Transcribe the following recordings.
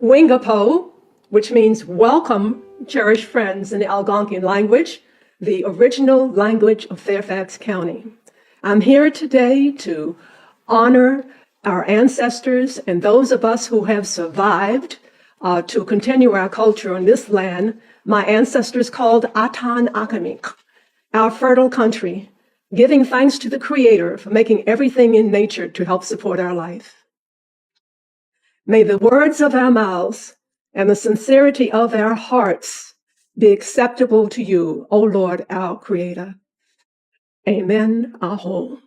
Wingapo, which means welcome, cherished friends in the Algonquian language, the original language of Fairfax County. I'm here today to honor our ancestors and those of us who have survived to continue our culture in this land. My ancestors called Atan Akamik, our fertile country, giving thanks to the Creator for making everything in nature to help support our life. May the words of our mouths and the sincerity of our hearts be acceptable to you, O Lord, our Creator. Amen. Aho.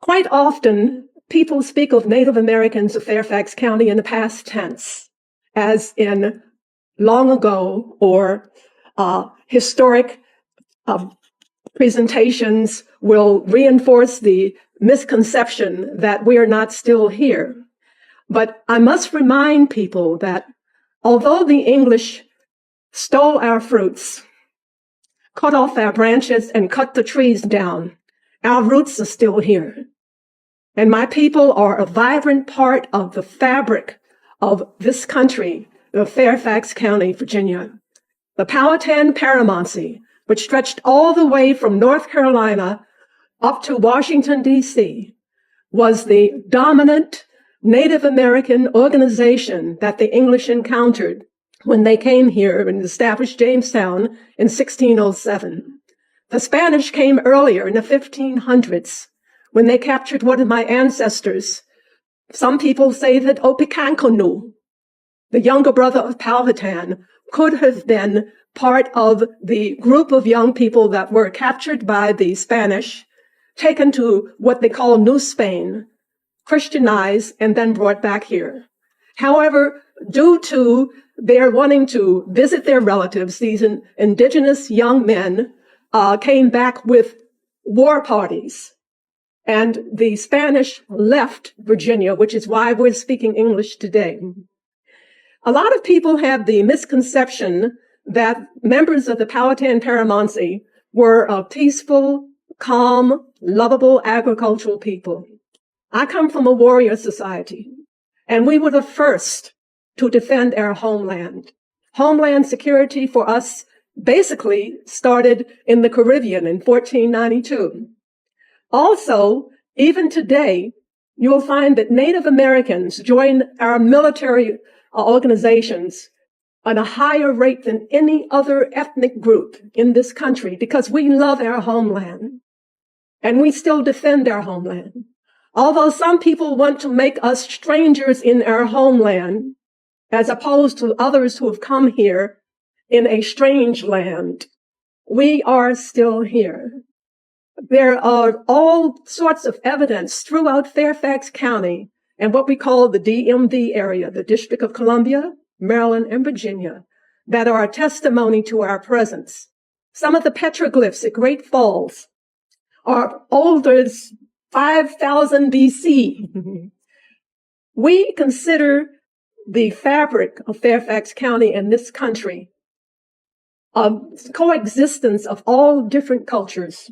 Quite often, people speak of Native Americans of Fairfax County in the past tense, as in long ago, or historic presentations will reinforce the misconception that we are not still here. But I must remind people that although the English stole our fruits, cut off our branches, and cut the trees down, our roots are still here. And my people are a vibrant part of the fabric of this country, of Fairfax County, Virginia. The Powhatan Paramountcy, which stretched all the way from North Carolina up to Washington, D.C., was the dominant Native American organization that the English encountered when they came here and established Jamestown in 1607. The Spanish came earlier in the 1500s when they captured one of my ancestors. Some people say that Opechancanough, the younger brother of Powhatan, could have been part of the group of young people that were captured by the Spanish, taken to what they call New Spain, Christianized, and then brought back here. However, due to their wanting to visit their relatives, these indigenous young men came back with war parties. And the Spanish left Virginia, which is why we're speaking English today. A lot of people have the misconception that members of the Powhatan Paramountcy were a peaceful, calm, lovable agricultural people. I come from a warrior society, and we were the first to defend our homeland. Homeland security for us basically started in the Caribbean in 1492. Also, even today, you'll find that Native Americans join our military organizations at a higher rate than any other ethnic group in this country because we love our homeland and we still defend our homeland. Although some people want to make us strangers in our homeland, as opposed to others who have come here in a strange land, we are still here. There are all sorts of evidence throughout Fairfax County and what we call the DMV area, the District of Columbia, Maryland, and Virginia, that are a testimony to our presence. Some of the petroglyphs at Great Falls are older as 5,000 BC. We consider the fabric of Fairfax County and this country a coexistence of all different cultures,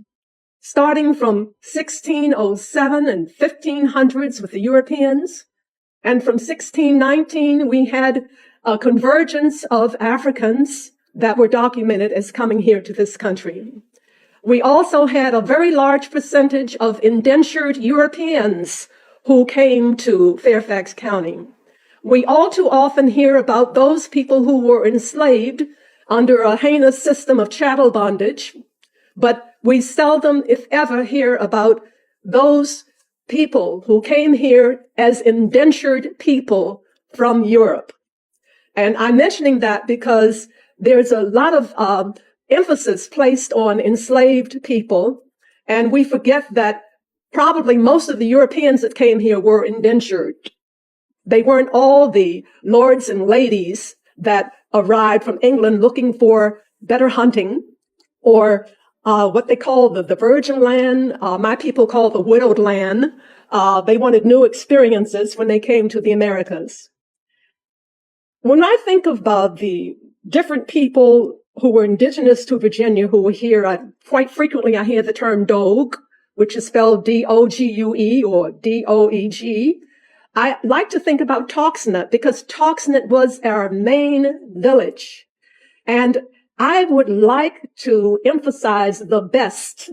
starting from 1607 and 1500s with the Europeans. And from 1619, we had a convergence of Africans that were documented as coming here to this country. We also had a very large percentage of indentured Europeans who came to Fairfax County. We all too often hear about those people who were enslaved under a heinous system of chattel bondage, but we seldom, if ever, hear about those people who came here as indentured people from Europe. And I'm mentioning that because there's a lot of emphasis placed on enslaved people, and we forget that probably most of the Europeans that came here were indentured. They weren't all the lords and ladies that arrived from England looking for better hunting or what they call the virgin land. My people call the widowed land. They wanted new experiences when they came to the Americas. When I think about the different people who were indigenous to Virginia who were here, quite frequently I hear the term Dogue, which is spelled D-O-G-U-E or D-O-E-G. I like to think about Toxnet because Toxnet was our main village. And I would like to emphasize the best,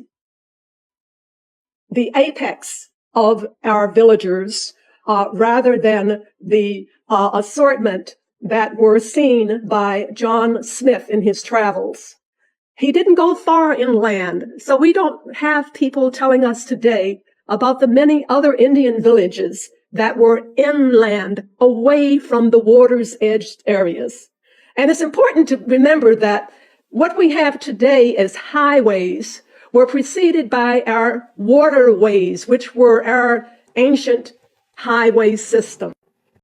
the apex of our villagers, rather than the assortment that were seen by John Smith in his travels. He didn't go far inland, so we don't have people telling us today about the many other Indian villages that were inland, away from the water's edge areas. And it's important to remember that what we have today as highways were preceded by our waterways, which were our ancient highway system.